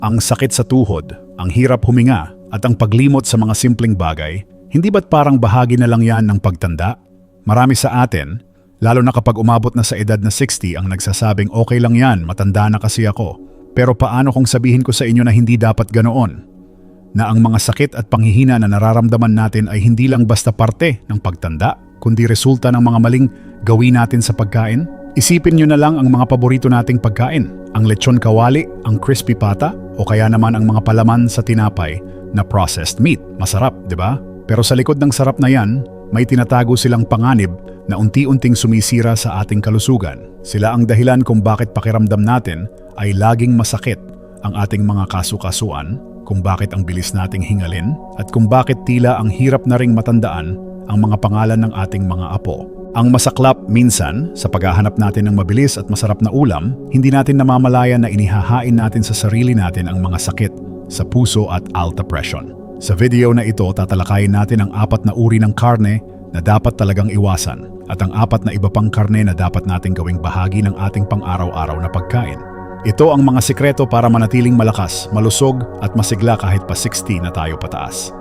Ang sakit sa tuhod, ang hirap huminga, at ang paglimot sa mga simpleng bagay, hindi ba't parang bahagi na lang yan ng pagtanda? Marami sa atin, lalo na kapag umabot na sa edad na 60 ang nagsasabing okay lang yan, matanda na kasi ako. Pero paano kung sabihin ko sa inyo na hindi dapat ganoon? Na ang mga sakit at panghihina na nararamdaman natin ay hindi lang basta parte ng pagtanda, kundi resulta ng mga maling gawin natin sa pagkain? Isipin nyo na lang ang mga paborito nating pagkain, ang lechon kawali, ang crispy pata, o kaya naman ang mga palaman sa tinapay na processed meat. Masarap, di ba? Pero sa likod ng sarap na yan, may tinatago silang panganib na unti-unting sumisira sa ating kalusugan. Sila ang dahilan kung bakit pakiramdam natin ay laging masakit ang ating mga kasukasuan, kung bakit ang bilis nating hingalin, at kung bakit tila ang hirap na ring matandaan ang mga pangalan ng ating mga apo. Ang masaklap minsan, sa paghahanap natin ng mabilis at masarap na ulam, hindi natin namamalayan na inihahain natin sa sarili natin ang mga sakit sa puso at alta presyon. Sa video na ito, tatalakayin natin ang 4 na uri ng karne na dapat talagang iwasan at ang 4 na iba pang karne na dapat nating gawing bahagi ng ating pang-araw-araw na pagkain. Ito ang mga sikreto para manatiling malakas, malusog at masigla kahit pa 60 na tayo pataas.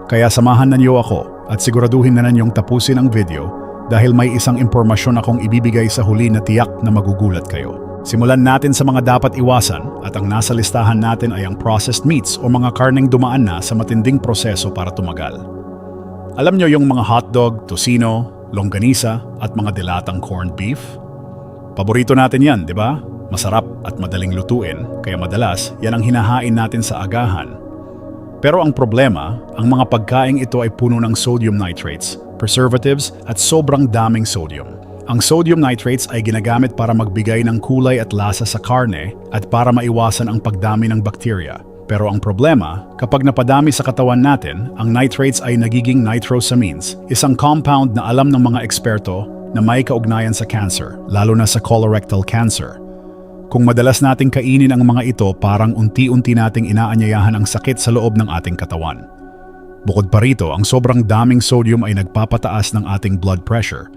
Kaya samahan ninyo ako at siguraduhin na ninyong tapusin ang video dahil may isang impormasyon akong ibibigay sa huli na tiyak na magugulat kayo. Simulan natin sa mga dapat iwasan at ang nasa listahan natin ay ang processed meats o mga karneng dumaan na sa matinding proseso para tumagal. Alam nyo yung mga hotdog, tocino, longganisa at mga dilatang corned beef? Paborito natin yan, di ba? Masarap at madaling lutuin, kaya madalas yan ang hinahain natin sa agahan. Pero ang problema, ang mga pagkaing ito ay puno ng sodium nitrates, preservatives at sobrang daming sodium. Ang sodium nitrates ay ginagamit para magbigay ng kulay at lasa sa karne at para maiwasan ang pagdami ng bakterya. Pero ang problema, kapag napadami sa katawan natin, ang nitrates ay nagiging nitrosamines, isang compound na alam ng mga eksperto na may kaugnayan sa cancer, lalo na sa colorectal cancer. Kung madalas nating kainin ang mga ito, parang unti-unti nating inaanyayahan ang sakit sa loob ng ating katawan. Bukod pa rito, ang sobrang daming sodium ay nagpapataas ng ating blood pressure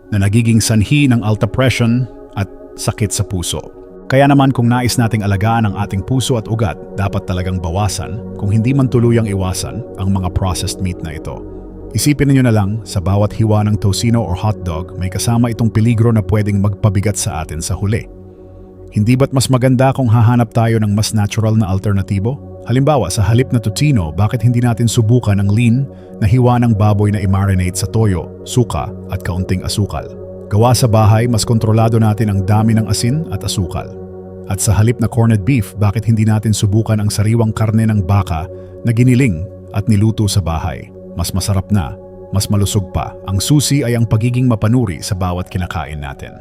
na nagiging sanhi ng alta presyon at sakit sa puso. Kaya naman kung nais nating alagaan ang ating puso at ugat, dapat talagang bawasan, kung hindi man tuluyang iwasan, ang mga processed meat na ito. Isipin niyo na lang, sa bawat hiwa ng tocino or hotdog, may kasama itong peligro na pwedeng magpabigat sa atin sa huli. Hindi ba't mas maganda kung hahanap tayo ng mas natural na alternatibo? Halimbawa, sa halip na tocino, bakit hindi natin subukan ang lean na hiwa ng baboy na i-marinate sa toyo, suka at kaunting asukal? Gawa sa bahay, mas kontrolado natin ang dami ng asin at asukal. At sa halip na corned beef, bakit hindi natin subukan ang sariwang karne ng baka na giniling at niluto sa bahay? Mas masarap na, mas malusog pa. Ang susi ay ang pagiging mapanuri sa bawat kinakain natin.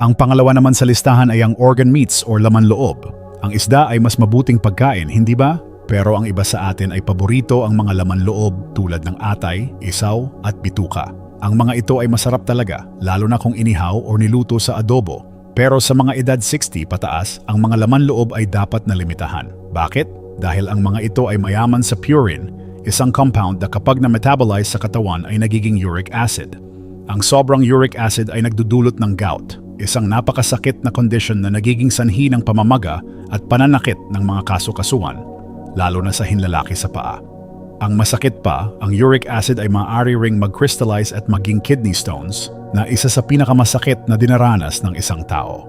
Ang pangalawa naman sa listahan ay ang organ meats or laman loob. Ang isda ay mas mabuting pagkain, hindi ba? Pero ang iba sa atin ay paborito ang mga laman loob tulad ng atay, isaw at bituka. Ang mga ito ay masarap talaga, lalo na kung inihaw o niluto sa adobo. Pero sa mga edad 60 pataas, ang mga laman loob ay dapat na limitahan. Bakit? Dahil ang mga ito ay mayaman sa purine, isang compound na kapag na-metabolize sa katawan ay nagiging uric acid. Ang sobrang uric acid ay nagdudulot ng gout, isang napakasakit na kondisyon na nagiging sanhi ng pamamaga at pananakit ng mga kasukasuan, lalo na sa hinlalaki sa paa. Ang masakit pa, ang uric acid ay maaari ring mag-crystallize at maging kidney stones, na isa sa pinakamasakit na dinaranas ng isang tao.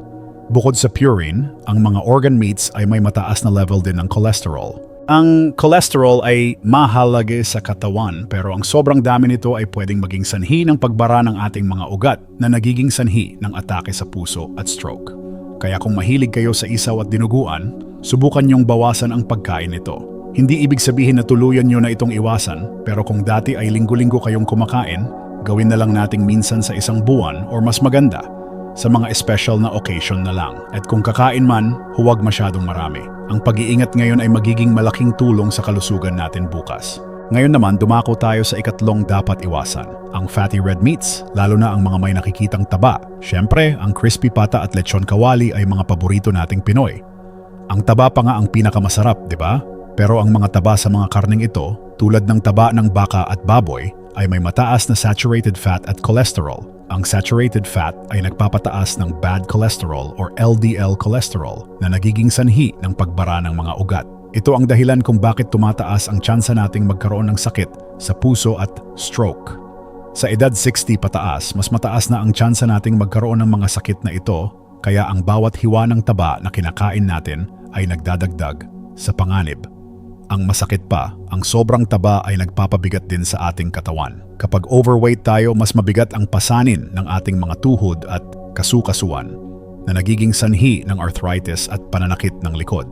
Bukod sa purine, ang mga organ meats ay may mataas na level din ng cholesterol. Ang cholesterol ay mahalaga sa katawan, pero ang sobrang dami nito ay pwedeng maging sanhi ng pagbara ng ating mga ugat na nagiging sanhi ng atake sa puso at stroke. Kaya kung mahilig kayo sa isaw at dinuguan, subukan niyong bawasan ang pagkain nito. Hindi ibig sabihin na tuluyan niyo na itong iwasan, pero kung dati ay linggo-linggo kayong kumakain, gawin na lang nating minsan sa isang buwan or mas maganda, sa mga special na occasion na lang. At kung kakain man, huwag masyadong marami. Ang pag-iingat ngayon ay magiging malaking tulong sa kalusugan natin bukas. Ngayon naman, dumako tayo sa ikatlong dapat iwasan, ang fatty red meats, lalo na ang mga may nakikitang taba. Siyempre, ang crispy pata at lechon kawali ay mga paborito nating Pinoy. Ang taba pa nga ang pinakamasarap, di ba? Pero ang mga taba sa mga karneng ito, tulad ng taba ng baka at baboy, ay may mataas na saturated fat at cholesterol. Ang saturated fat ay nagpapataas ng bad cholesterol or LDL cholesterol na nagiging sanhi ng pagbara ng mga ugat. Ito ang dahilan kung bakit tumataas ang tsansa nating magkaroon ng sakit sa puso at stroke. Sa edad 60 pataas, mas mataas na ang tsansa nating magkaroon ng mga sakit na ito, kaya ang bawat hiwa ng taba na kinakain natin ay nagdadagdag sa panganib. Ang masakit pa, ang sobrang taba ay nagpapabigat din sa ating katawan. Kapag overweight tayo, mas mabigat ang pasanin ng ating mga tuhod at kasukasuan na nagiging sanhi ng arthritis at pananakit ng likod.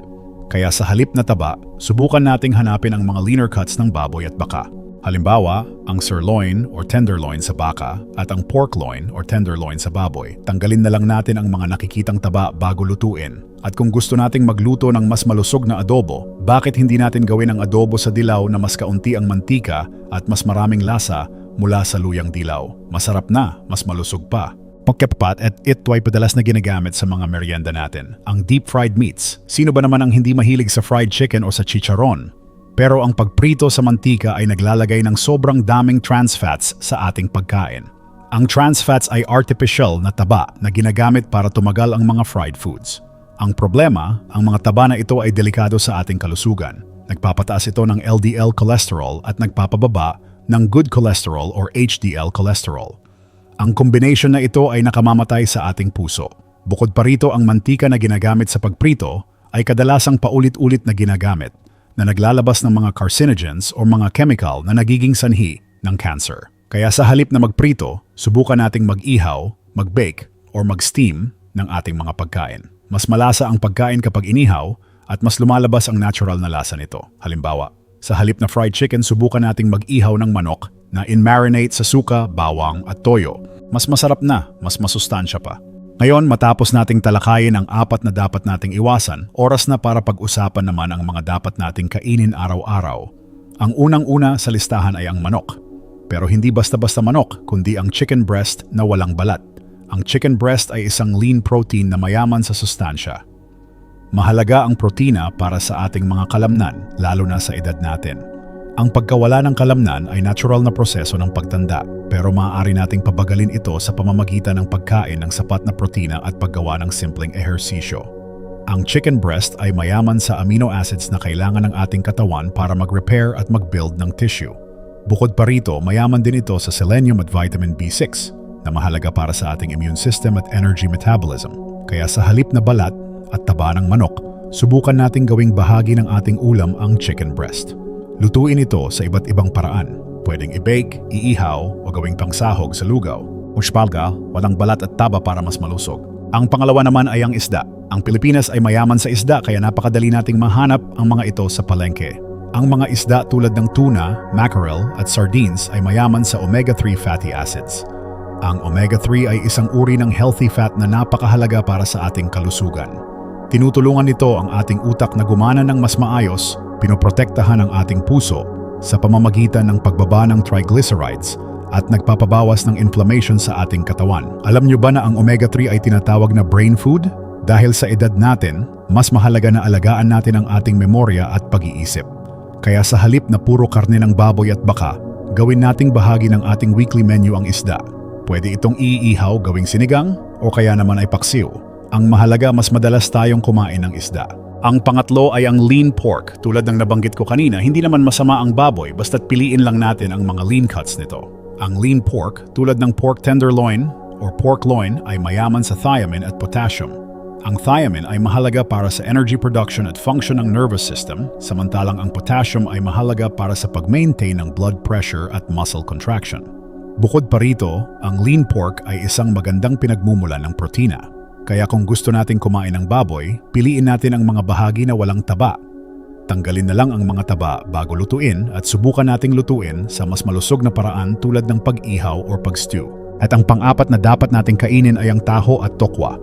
Kaya sa halip na taba, subukan nating hanapin ang mga leaner cuts ng baboy at baka. Halimbawa, ang sirloin or tenderloin sa baka at ang pork loin or tenderloin sa baboy. Tanggalin na lang natin ang mga nakikitang taba bago lutuin. At kung gusto nating magluto ng mas malusog na adobo, bakit hindi natin gawin ang adobo sa dilaw na mas kaunti ang mantika at mas maraming lasa mula sa luyang dilaw? Masarap na, mas malusog pa. Pagkapat at ito ay padalas na ginagamit sa mga merienda natin. Ang deep fried meats. Sino ba naman ang hindi mahilig sa fried chicken o sa chicharon? Pero ang pagprito sa mantika ay naglalagay ng sobrang daming trans fats sa ating pagkain. Ang trans fats ay artificial na taba na ginagamit para tumagal ang mga fried foods. Ang problema, ang mga taba na ito ay delikado sa ating kalusugan. Nagpapataas ito ng LDL cholesterol at nagpapababa ng good cholesterol or HDL cholesterol. Ang combination na ito ay nakamamatay sa ating puso. Bukod pa rito, ang mantika na ginagamit sa pagprito ay kadalasang paulit-ulit na ginagamit na naglalabas ng mga carcinogens o mga chemical na nagiging sanhi ng cancer. Kaya sa halip na magprito, subukan nating mag-ihaw, mag-bake, or mag-steam ng ating mga pagkain. Mas malasa ang pagkain kapag inihaw at mas lumalabas ang natural na lasa nito. Halimbawa, sa halip na fried chicken, subukan nating mag-ihaw ng manok na in-marinate sa suka, bawang at toyo. Mas masarap na, mas masustansya pa. Ngayon, matapos nating talakayin ang 4 na dapat nating iwasan, oras na para pag-usapan naman ang mga dapat nating kainin araw-araw. Ang unang-una sa listahan ay ang manok. Pero hindi basta-basta manok, kundi ang chicken breast na walang balat. Ang chicken breast ay isang lean protein na mayaman sa sustansya. Mahalaga ang protina para sa ating mga kalamnan, lalo na sa edad natin. Ang pagkawala ng kalamnan ay natural na proseso ng pagtanda, pero maaari nating pabagalin ito sa pamamagitan ng pagkain ng sapat na protina at paggawa ng simpleng ehersisyo. Ang chicken breast ay mayaman sa amino acids na kailangan ng ating katawan para mag-repair at mag-build ng tissue. Bukod pa rito, mayaman din ito sa selenium at vitamin B6 na mahalaga para sa ating immune system at energy metabolism. Kaya sa halip na balat at taba ng manok, subukan nating gawing bahagi ng ating ulam ang chicken breast. Lutuin ito sa iba't ibang paraan. Pwedeng i-bake, iihaw, o gawing pangsahog sa lugaw. O shpalga, walang balat at taba para mas malusog. Ang pangalawa naman ay ang isda. Ang Pilipinas ay mayaman sa isda kaya napakadali nating mahanap ang mga ito sa palengke. Ang mga isda tulad ng tuna, mackerel at sardines ay mayaman sa omega-3 fatty acids. Ang omega-3 ay isang uri ng healthy fat na napakahalaga para sa ating kalusugan. Tinutulungan nito ang ating utak na gumana ng mas maayos, pinoprotektahan ang ating puso sa pamamagitan ng pagbaba ng triglycerides at nagpapabawas ng inflammation sa ating katawan. Alam nyo ba na ang omega-3 ay tinatawag na brain food? Dahil sa edad natin, mas mahalaga na alagaan natin ang ating memorya at pag-iisip. Kaya sa halip na puro karne ng baboy at baka, gawin nating bahagi ng ating weekly menu ang isda. Pwede itong iihaw gawing sinigang o kaya naman ay paksiw. Ang mahalaga, mas madalas tayong kumain ng isda. Ang pangatlo ay ang lean pork. Tulad ng nabanggit ko kanina, hindi naman masama ang baboy basta't piliin lang natin ang mga lean cuts nito. Ang lean pork, tulad ng pork tenderloin or pork loin, ay mayaman sa thiamine at potassium. Ang thiamine ay mahalaga para sa energy production at function ng nervous system, samantalang ang potassium ay mahalaga para sa pag-maintain ng blood pressure at muscle contraction. Bukod pa rito, ang lean pork ay isang magandang pinagmumulan ng protina. Kaya kung gusto nating kumain ng baboy, piliin natin ang mga bahagi na walang taba. Tanggalin na lang ang mga taba bago lutuin at subukan nating lutuin sa mas malusog na paraan tulad ng pag-ihaw or pag-stew. At ang pang-4 na dapat nating kainin ay ang taho at tokwa.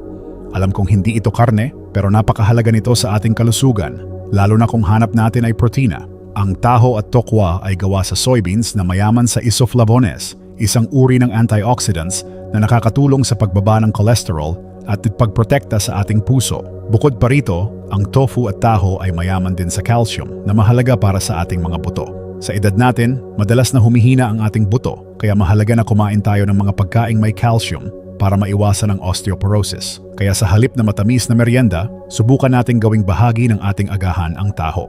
Alam kong hindi ito karne, pero napakahalaga nito sa ating kalusugan, lalo na kung hanap natin ay protina. Ang taho at tokwa ay gawa sa soybeans na mayaman sa isoflavones, isang uri ng antioxidants na nakakatulong sa pagbaba ng cholesterol at pagprotekta sa ating puso. Bukod pa rito, ang tofu at taho ay mayaman din sa calcium na mahalaga para sa ating mga buto. Sa edad natin, madalas na humihina ang ating buto, kaya mahalaga na kumain tayo ng mga pagkaing may calcium para maiwasan ang osteoporosis. Kaya sa halip na matamis na merienda, subukan nating gawing bahagi ng ating agahan ang taho.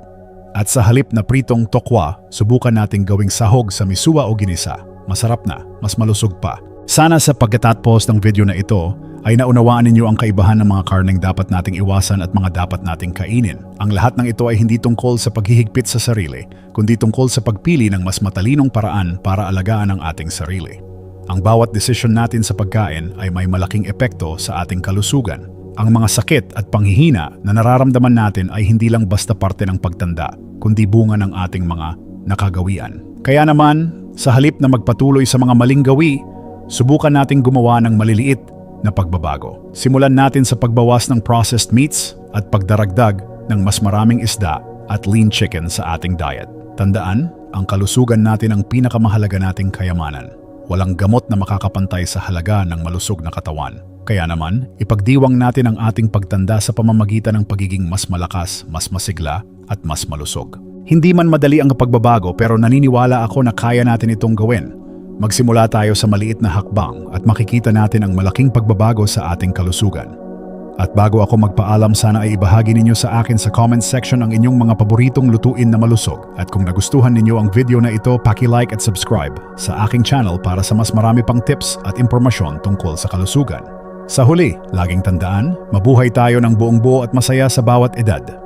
At sa halip na pritong tokwa, subukan nating gawing sahog sa misua o ginisa. Masarap na, mas malusog pa. Sana sa pagkatapos ng video na ito, ay naunawaan ninyo ang kaibahan ng mga karneng dapat nating iwasan at mga dapat nating kainin. Ang lahat ng ito ay hindi tungkol sa paghihigpit sa sarili, kundi tungkol sa pagpili ng mas matalinong paraan para alagaan ang ating sarili. Ang bawat desisyon natin sa pagkain ay may malaking epekto sa ating kalusugan. Ang mga sakit at panghihina na nararamdaman natin ay hindi lang basta parte ng pagtanda, kundi bunga ng ating mga nakagawian. Kaya naman, sa halip na magpatuloy sa mga maling gawi, subukan nating gumawa ng maliliit na pagbabago. Simulan natin sa pagbawas ng processed meats at pagdaragdag ng mas maraming isda at lean chicken sa ating diet. Tandaan, ang kalusugan natin ang pinakamahalaga nating kayamanan. Walang gamot na makakapantay sa halaga ng malusog na katawan. Kaya naman, ipagdiwang natin ang ating pagtanda sa pamamagitan ng pagiging mas malakas, mas masigla, at mas malusog. Hindi man madali ang pagbabago pero naniniwala ako na kaya natin itong gawin. Magsimula tayo sa maliit na hakbang at makikita natin ang malaking pagbabago sa ating kalusugan. At bago ako magpaalam, sana ay ibahagi ninyo sa akin sa comment section ang inyong mga paboritong lutuin na malusog. At kung nagustuhan ninyo ang video na ito, paki-like at subscribe sa aking channel para sa mas marami pang tips at impormasyon tungkol sa kalusugan. Sa huli, laging tandaan, mabuhay tayo ng buong buo at masaya sa bawat edad.